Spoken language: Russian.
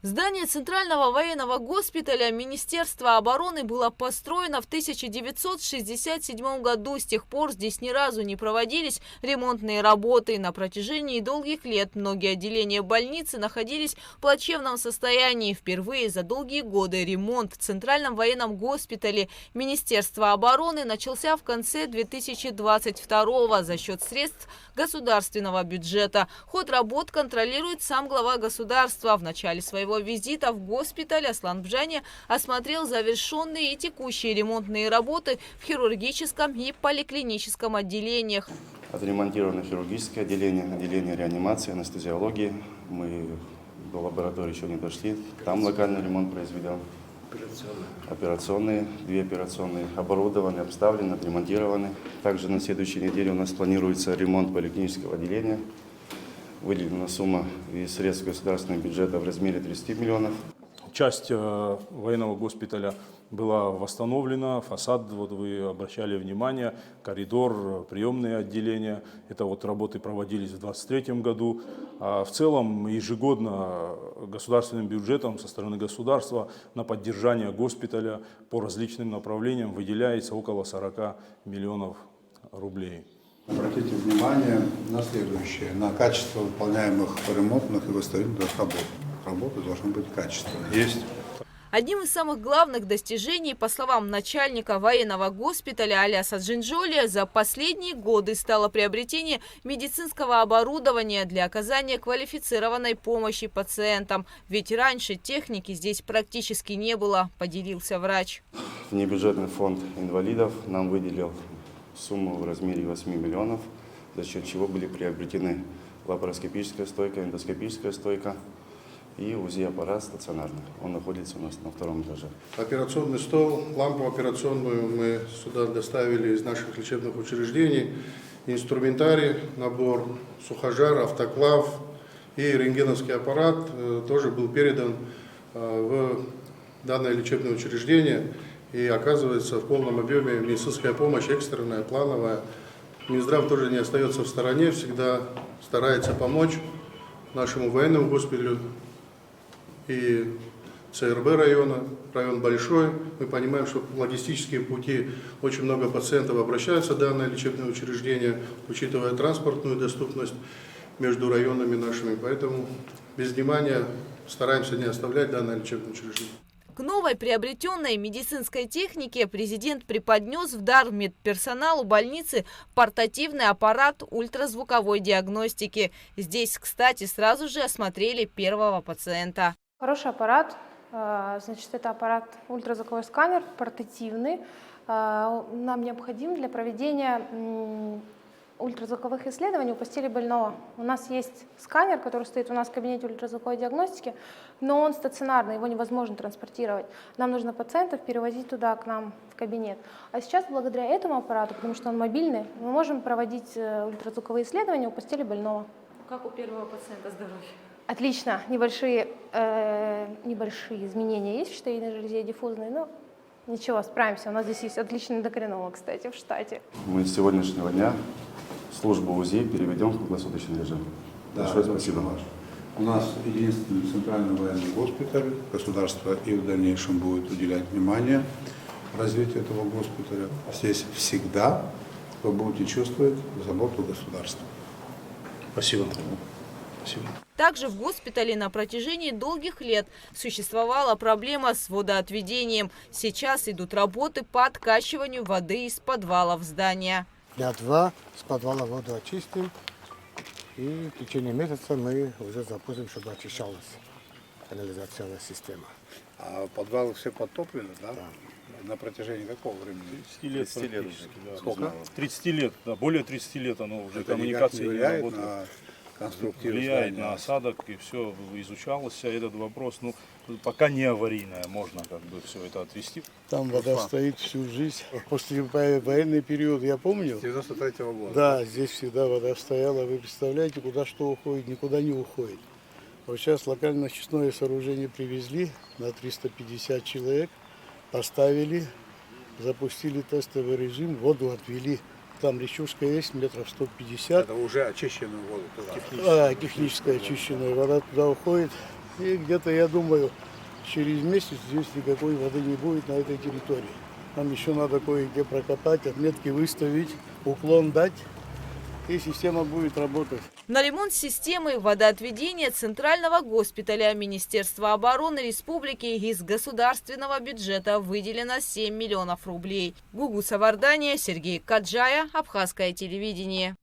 Здание Центрального военного госпиталя Министерства обороны было построено в 1967 году. С тех пор здесь ни разу не проводились ремонтные работы. На протяжении долгих лет многие отделения больницы находились в плачевном состоянии. Впервые за долгие годы ремонт в Центральном военном госпитале Министерства обороны начался в конце 2022 за счет средств государственного бюджета. Ход работ контролирует сам глава государства. В начале своего визита в госпиталь Аслан Бжани осмотрел завершенные и текущие ремонтные работы в хирургическом и поликлиническом отделениях. Отремонтировано хирургическое отделение, отделение реанимации, анестезиологии. Мы до лаборатории еще не дошли. Там локальный ремонт произведен. Операционные, 2 операционные, оборудованы, обставлены, отремонтированы. Также на следующей неделе у нас планируется ремонт поликлинического отделения. Выделена сумма из средств государственного бюджета в размере 30 миллионов. Часть военного госпиталя была восстановлена, фасад, вот вы обращали внимание, коридор, приемные отделения. Это вот работы проводились в 2023 году. А в целом ежегодно государственным бюджетом со стороны государства на поддержание госпиталя по различным направлениям выделяется около 40 миллионов рублей. Обратите внимание на следующее, на качество выполняемых ремонтных и восстановительных работ. Работы должны быть качественные. Есть. Одним из самых главных достижений, по словам начальника военного госпиталя Аляса Джинджолия, за последние годы стало приобретение медицинского оборудования для оказания квалифицированной помощи пациентам. Ведь раньше техники здесь практически не было, поделился врач. Внебюджетный фонд инвалидов нам выделил сумму в размере 8 миллионов, за счет чего были приобретены лапароскопическая стойка, эндоскопическая стойка и УЗИ-аппарат стационарный. Он находится у нас на 2-м этаже. Операционный стол, лампу операционную мы сюда доставили из наших лечебных учреждений. Инструментарий, набор, сухожар, автоклав и рентгеновский аппарат тоже был передан в данное лечебное учреждение. И оказывается в полном объеме медицинская помощь экстренная, плановая. Минздрав тоже не остается в стороне, всегда старается помочь нашему военному госпиталю и ЦРБ района, район большой. Мы понимаем, что логистические пути, очень много пациентов обращаются в данное лечебное учреждение, учитывая транспортную доступность между районами нашими. Поэтому без внимания стараемся не оставлять данное лечебное учреждение. К новой приобретенной медицинской технике президент преподнес в дар медперсоналу больницы портативный аппарат ультразвуковой диагностики. Здесь, кстати, сразу же осмотрели первого пациента. Хороший аппарат. Значит, это аппарат ультразвуковой сканер, портативный. Нам необходим для проведения ультразвуковых исследований у постели больного. У нас есть сканер, который стоит у нас в кабинете ультразвуковой диагностики, но он стационарный, его невозможно транспортировать. Нам нужно пациентов перевозить туда, к нам, в кабинет. А сейчас, благодаря этому аппарату, потому что он мобильный, мы можем проводить ультразвуковые исследования у постели больного. Как у первого пациента здоровье? Отлично. Небольшие изменения есть в щитовидной железе, диффузные, но ничего, справимся. У нас здесь есть отличный эндокринолог, кстати, в штате. Мы с сегодняшнего дня службу УЗИ переведем в круглосуточный режим. Да, большое спасибо. У нас единственный центральный военный госпиталь. Государство и в дальнейшем будет уделять внимание развитию этого госпиталя. Здесь всегда вы будете чувствовать заботу государства. Спасибо. Спасибо. Также в госпитале на протяжении долгих лет существовала проблема с водоотведением. Сейчас идут работы по откачиванию воды из подвалов здания. Дня 2 с подвала воду очистим, и в течение месяца мы уже запустим, чтобы очищалась канализационная система. А подвалы все подтоплены, да? На протяжении какого времени? 30 лет. Да. Сколько? 30 лет, да, более 30 лет оно уже Это коммуникации никак не не влияет работает. на конструктивность Влияет здания? на осадок, и все изучался этот вопрос. Ну, пока не аварийное, можно как бы все это отвести. Там вода стоит всю жизнь. После военный период, я помню, С 93-го года. да, здесь всегда вода стояла. Вы представляете, куда что уходит, никуда не уходит. Вот сейчас локальное очистное сооружение привезли на 350 человек, поставили, запустили тестовый режим, воду отвели. Там речушка есть, метров 150. Это уже очищенную воду туда. Техническая очищенная вода туда уходит. И где-то, я думаю, через месяц здесь никакой воды не будет на этой территории. Нам еще надо кое-где прокопать, отметки выставить, уклон дать, и система будет работать. На ремонт системы водоотведения Центрального госпиталя Министерства обороны Республики из государственного бюджета выделено 7 миллионов рублей. Гугу Савардания, Сергей Каджая, Абхазское телевидение.